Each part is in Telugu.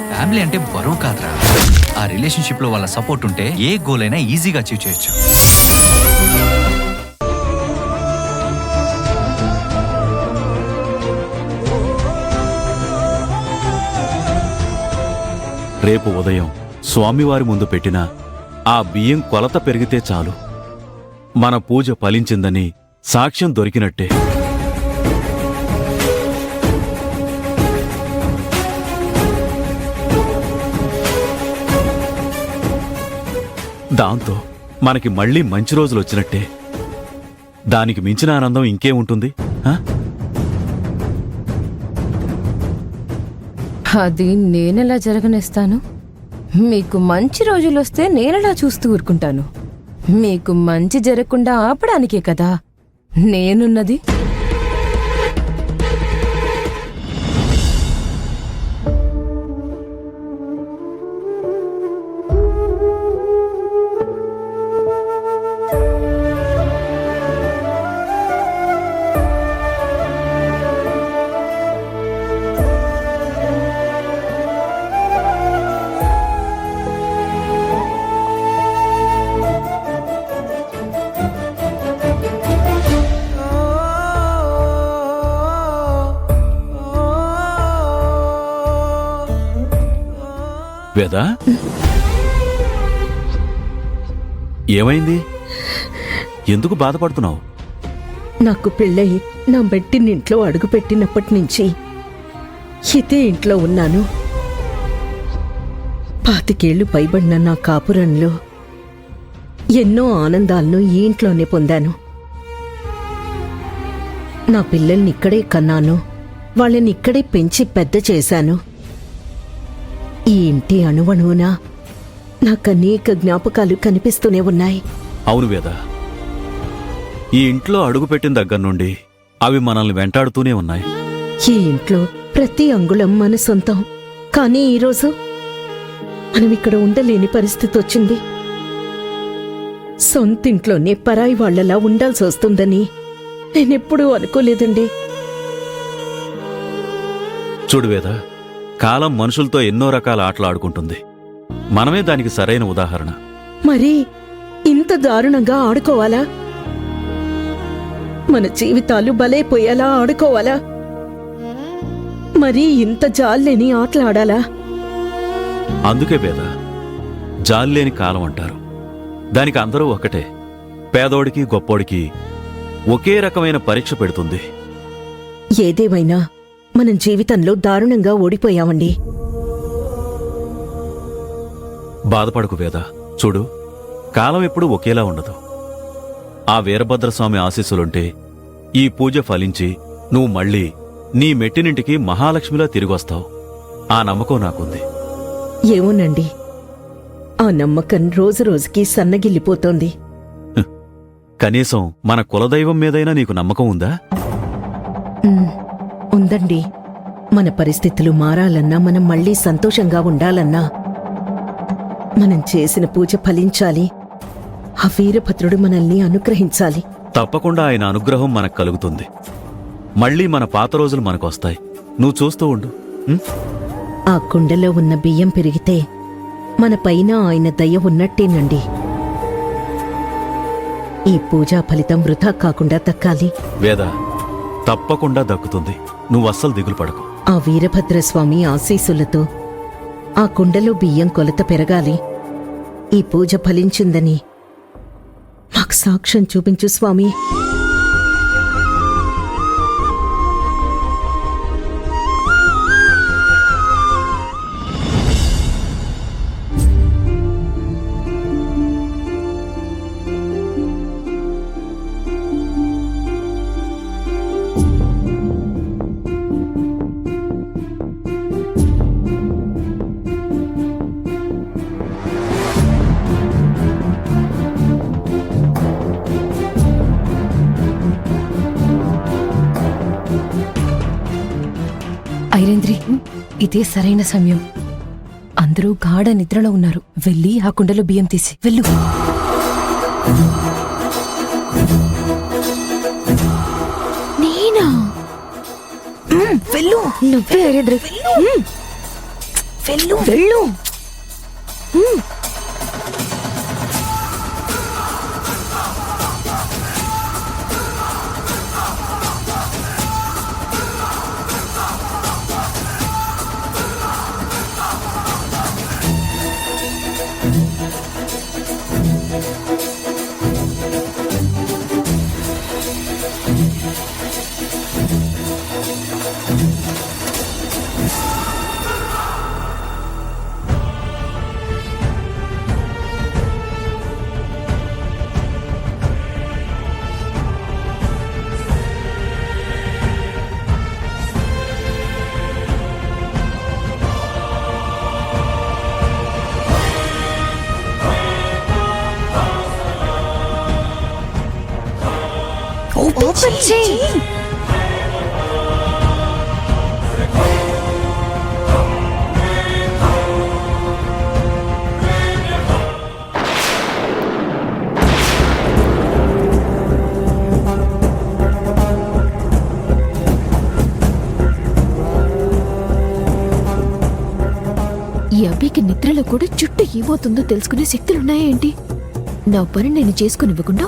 ఫ్యామిలీ అంటే బరువు కాదురా. ఆ రిలేషన్షిప్ లో వాళ్ళ సపోర్ట్ ఉంటే ఏ గోల్ అయినా ఈజీగా అచీవ్ చేయొచ్చు. రేపు ఉదయం స్వామివారి ముందు పెట్టిన ఆ బియ్యం కొలత పెరిగితే చాలు, మన పూజ ఫలించిందని సాక్ష్యం దొరికినట్టే. దాంతో మనకి మళ్ళీ మంచి రోజులు వచ్చినట్టే. దానికి మించిన ఆనందం ఇంకేముంటుంది? అది నేనెలా జరగనిస్తాను? మీకు మంచి రోజులొస్తే నేనెలా చూస్తూ ఊరుకుంటాను? మీకు మంచి జరగకుండా ఆపడానికే కదా నేనున్నది. వేదా, ఏమైంది? ఎందుకు బాధపడుతున్నావు? నాకు పెళ్ళై నా మెట్టినింట్లో అడుగుపెట్టినప్పటి నుంచి ఇదే ఇంట్లో ఉన్నాను. 25 ఏళ్లు పైబడిన నా కాపురంలో ఎన్నో ఆనందాలను ఈ ఇంట్లోనే పొందాను. నా పిల్లల్ని ఇక్కడే కన్నాను, వాళ్ళని ఇక్కడే పెంచి పెద్ద చేశాను. ఈ ఇంటి అణువణువునా నాకనేక జ్ఞాపకాలు కనిపిస్తూనే ఉన్నాయి. అవును వేద, ఈ ఇంట్లో అడుగుపెట్టిన దగ్గర నుండి అవి మనల్ని వెంటాడుతూనే ఉన్నాయి. ఈ ఇంట్లో ప్రతి అంగుళం మన సొంతం. కానీ ఈరోజు మనం ఇక్కడ ఉండలేని పరిస్థితి వచ్చింది. సొంతింట్లోనే పరాయి వాళ్లలా ఉండాల్సి వస్తుందని నేనెప్పుడూ అనుకోలేదండి. చూడు వేద, కాలం మనుషులతో ఎన్నో రకాల ఆటలు ఆడుకుంటుంది. మనమే దానికి సరైన ఉదాహరణ. మరి ఇంత దారుణంగా ఆడుకోవాలా? మన జీవితాలు బలైపోయేలా ఆడుకోవాలా? మరి ఇంత జాల్లేని ఆటలాడాలా? అందుకే వేద, జాల్లేని కాలం అంటారు. దానికి అందరూ ఒకటే. పేదోడికి గొప్పోడికి ఒకే రకమైన పరీక్ష పెడుతుంది. ఏదేమైనా మనం జీవితంలో దారుణంగా ఓడిపోయామండి. బాధపడకు వేద. చూడు, కాలం ఎప్పుడూ ఒకేలా ఉండదు. ఆ వీరభద్రస్వామి ఆశీస్సులుంటే ఈ పూజ ఫలించి నువ్వు మళ్ళీ నీ మెట్టినింటికి మహాలక్ష్మిలా తిరిగొస్తావు. ఆ నమ్మకం నాకుంది. ఏమోనండి, ఆ నమ్మకం రోజురోజుకి సన్నగిల్లిపోతోంది. కనీసం మన కులదైవం మీదైనా నీకు నమ్మకం ఉందా? ఉందండి. మన పరిస్థితులు మారాలన్నా, మనం మళ్లీ సంతోషంగా ఉండాలన్నా మనం చేసిన పూజ ఫలించాలి. ఆ వీరభద్రుడు మనల్ని అనుగ్రహించాలి. తప్పకుండా ఆయన అనుగ్రహం మనకు కలుగుతుంది. మళ్లీ మన పాత రోజులు మనకొస్తాయి. నువ్వు చూస్తూ ఉండు. ఆ కుండలో ఉన్న బియ్యం పెరిగితే మన పైన ఆయన దయ ఉన్నట్టేనండి. ఈ పూజా ఫలితం వృధా కాకుండా దక్కాలి. వేద, తప్పకుండా దక్కుతుంది. నువ్వస్సలు దిగులు పడకు. ఆ వీరభద్రస్వామి ఆశీస్సులతో ఆ కుండలో బియ్యం కొలత పెరగాలి. ఈ పూజ ఫలించిందని మాకు సాక్ష్యం చూపించు స్వామి. ఐరేంద్రి, ఇదే సరైన సమయం. అందరూ గాఢ నిద్రలో ఉన్నారు. వెళ్ళి ఆ కుండలో బియ్యం తీసి వెళ్ళు. నేనా? వెళ్ళు. నువ్వే ఐరేంద్రి. వెళ్ళు. వెళ్ళు. ఓపెన్ చేయి. ఈ అబ్బికి నిద్రలో కూడా చుట్టూ ఏమవుతుందో తెలుసుకునే శక్తులున్నాయా ఏంటి? నా పని నేను చేసుకునివ్వకుండా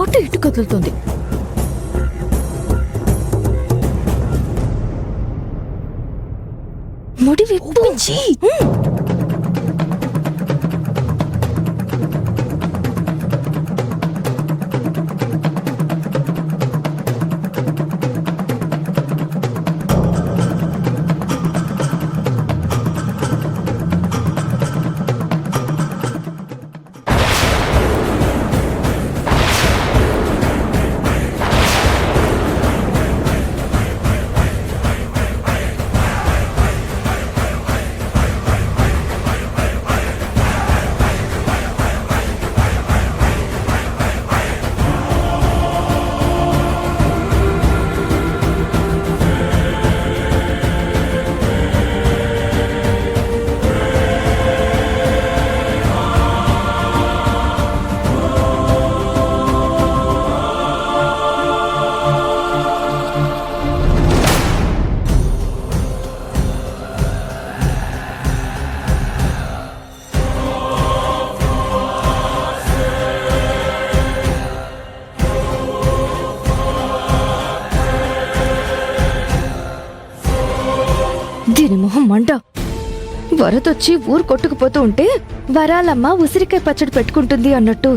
అటు ఇటు కదులుతోంది. ముడి విప్పించి దీని మొహం మంట. వరదొచ్చి ఊరు కొట్టుకుపోతూ ఉంటే వరాలమ్మ ఉసిరికాయ పచ్చడి పెట్టుకుంటుంది అన్నట్టు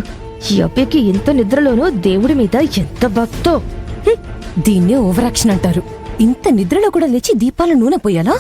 ఈ అబ్బికి ఎంత నిద్రలోనో దేవుడి మీద ఎంత భక్తో. దీన్నే ఓవరాక్షన్ అంటారు. ఇంత నిద్రలో కూడా లేచి దీపాల నూనె పోయాలా?